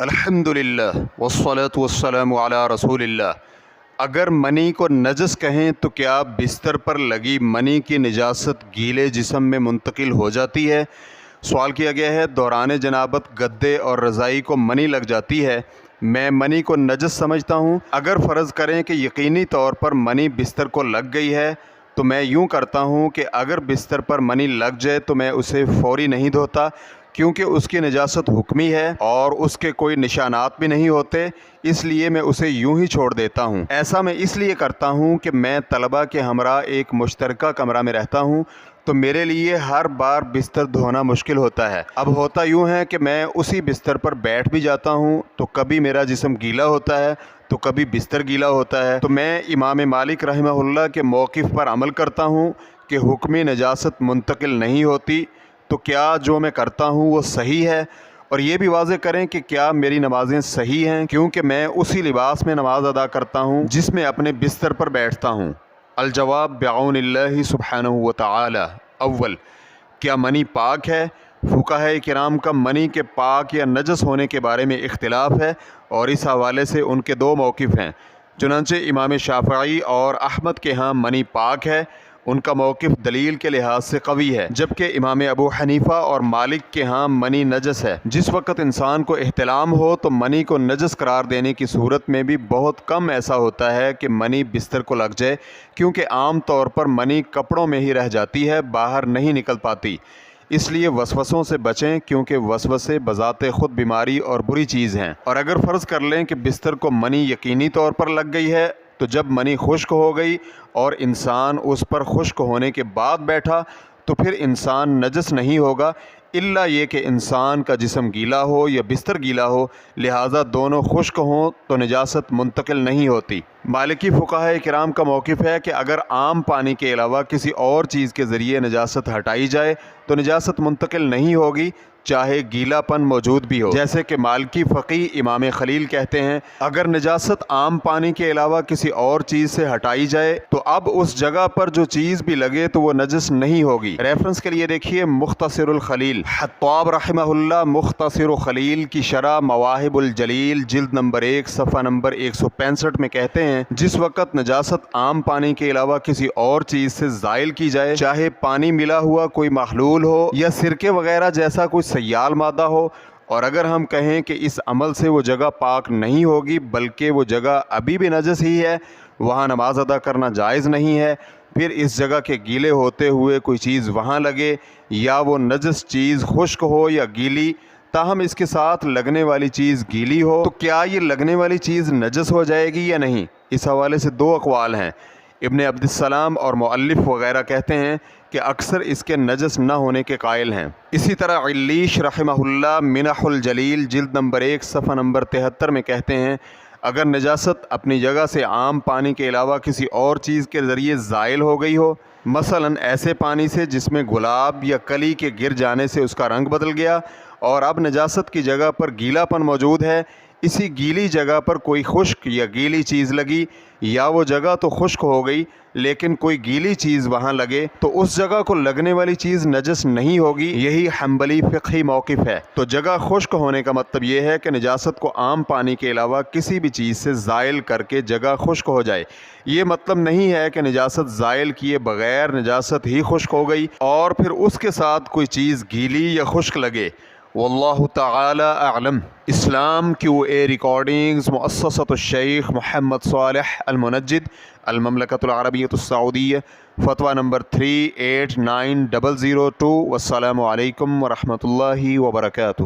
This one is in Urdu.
الحمدللہ والصلاة والسلام علی رسول اللہ۔ اگر منی کو نجس کہیں تو کیا بستر پر لگی منی کی نجاست گیلے جسم میں منتقل ہو جاتی ہے؟ سوال کیا گیا ہے، دوران جنابت گدے اور رضائی کو منی لگ جاتی ہے؟ میں منی کو نجس سمجھتا ہوں۔ اگر فرض کریں کہ یقینی طور پر منی بستر کو لگ گئی ہے تو میں یوں کرتا ہوں کہ اگر بستر پر منی لگ جائے تو میں اسے فوری نہیں دھوتا، کیونکہ اس کی نجاست حکمی ہے اور اس کے کوئی نشانات بھی نہیں ہوتے، اس لیے میں اسے یوں ہی چھوڑ دیتا ہوں۔ ایسا میں اس لیے کرتا ہوں کہ میں طلبہ کے ہمراہ ایک مشترکہ کمرہ میں رہتا ہوں، تو میرے لیے ہر بار بستر دھونا مشکل ہوتا ہے۔ اب ہوتا یوں ہے کہ میں اسی بستر پر بیٹھ بھی جاتا ہوں تو کبھی میرا جسم گیلا ہوتا ہے تو کبھی بستر گیلا ہوتا ہے، تو میں امام مالک رحمہ اللہ کے موقف پر عمل کرتا ہوں کہ حکمی نجاست منتقل نہیں ہوتی۔ تو کیا جو میں کرتا ہوں وہ صحیح ہے؟ اور یہ بھی واضح کریں کہ کیا میری نمازیں صحیح ہیں، کیونکہ میں اسی لباس میں نماز ادا کرتا ہوں جس میں اپنے بستر پر بیٹھتا ہوں۔ الجواب بعون اللہ سبحانہ وتعالی۔ اول، کیا منی پاک ہے؟ فقہاء کرام کا منی کے پاک یا نجس ہونے کے بارے میں اختلاف ہے اور اس حوالے سے ان کے دو موقف ہیں۔ چنانچہ امام شافعی اور احمد کے ہاں منی پاک ہے، ان کا موقف دلیل کے لحاظ سے قوی ہے، جبکہ امام ابو حنیفہ اور مالک کے ہاں منی نجس ہے۔ جس وقت انسان کو احتلام ہو تو منی کو نجس قرار دینے کی صورت میں بھی بہت کم ایسا ہوتا ہے کہ منی بستر کو لگ جائے، کیونکہ عام طور پر منی کپڑوں میں ہی رہ جاتی ہے، باہر نہیں نکل پاتی۔ اس لیے وسوسوں سے بچیں، کیونکہ وسوسے بذات خود بیماری اور بری چیز ہیں۔ اور اگر فرض کر لیں کہ بستر کو منی یقینی طور پر لگ گئی ہے، تو جب منی خشک ہو گئی اور انسان اس پر خشک ہونے کے بعد بیٹھا تو پھر انسان نجس نہیں ہوگا، الا یہ کہ انسان کا جسم گیلا ہو یا بستر گیلا ہو، لہٰذا دونوں خشک ہوں تو نجاست منتقل نہیں ہوتی۔ مالکی فقہاء کرام کا موقف ہے کہ اگر عام پانی کے علاوہ کسی اور چیز کے ذریعے نجاست ہٹائی جائے تو نجاست منتقل نہیں ہوگی، چاہے گیلا پن موجود بھی ہو۔ جیسے کہ مالکی فقیہ امام خلیل کہتے ہیں، اگر نجاست عام پانی کے علاوہ کسی اور چیز سے ہٹائی جائے تو اب اس جگہ پر جو چیز بھی لگے تو وہ نجس نہیں ہوگی۔ ریفرنس کے لیے دیکھیے مختصر الخلیل۔ حطاب رحمہ اللہ مختصر الخلیل کی شرح مواہب الجلیل جلد نمبر 1 صفحہ نمبر 165 میں کہتے ہیں، جس وقت نجاست عام پانی کے علاوہ کسی اور چیز سے زائل کی جائے، چاہے پانی ملا ہوا کوئی محلول ہو یا سرکے وغیرہ جیسا کوئی سیال مادہ ہو، اور اگر ہم کہیں کہ اس عمل سے وہ جگہ پاک نہیں ہوگی بلکہ وہ جگہ ابھی بھی نجس ہی ہے، وہاں نماز ادا کرنا جائز نہیں ہے، پھر اس جگہ کے گیلے ہوتے ہوئے کوئی چیز وہاں لگے یا وہ نجس چیز خشک ہو یا گیلی، تاہم اس کے ساتھ لگنے والی چیز گیلی ہو، تو کیا یہ لگنے والی چیز نجس ہو جائے گی یا نہیں؟ اس حوالے سے دو اقوال ہیں۔ ابن عبد السلام اور مؤلف وغیرہ کہتے ہیں کہ اکثر اس کے نجس نہ ہونے کے قائل ہیں۔ اسی طرح علیش رحمہ اللہ منح الجلیل جلد نمبر 1 صفحہ نمبر 73 میں کہتے ہیں، اگر نجاست اپنی جگہ سے عام پانی کے علاوہ کسی اور چیز کے ذریعے زائل ہو گئی ہو، مثلا ایسے پانی سے جس میں گلاب یا کلی کے گر جانے سے اس کا رنگ بدل گیا اور اب نجاست کی جگہ پر گیلا پن موجود ہے، اسی گیلی جگہ پر کوئی خشک یا گیلی چیز لگی یا وہ جگہ تو خشک ہو گئی لیکن کوئی گیلی چیز وہاں لگے تو اس جگہ کو لگنے والی چیز نجس نہیں ہوگی۔ یہی حنبلی فقہی موقف ہے۔ تو جگہ خشک ہونے کا مطلب یہ ہے کہ نجاست کو عام پانی کے علاوہ کسی بھی چیز سے زائل کر کے جگہ خشک ہو جائے۔ یہ مطلب نہیں ہے کہ نجاست زائل کیے بغیر نجاست ہی خشک ہو گئی اور پھر اس کے ساتھ کوئی چیز گیلی یا خشک لگے۔ واللہ تعالی اعلم۔ اسلام QA ریکارڈنگز مؤسسۃ الشیخ محمد صالح المنجد، المملکۃ العربیۃ السعودیہ، فتویٰ نمبر 389002۔ والسلام علیکم ورحمۃ اللہ وبرکاتہ۔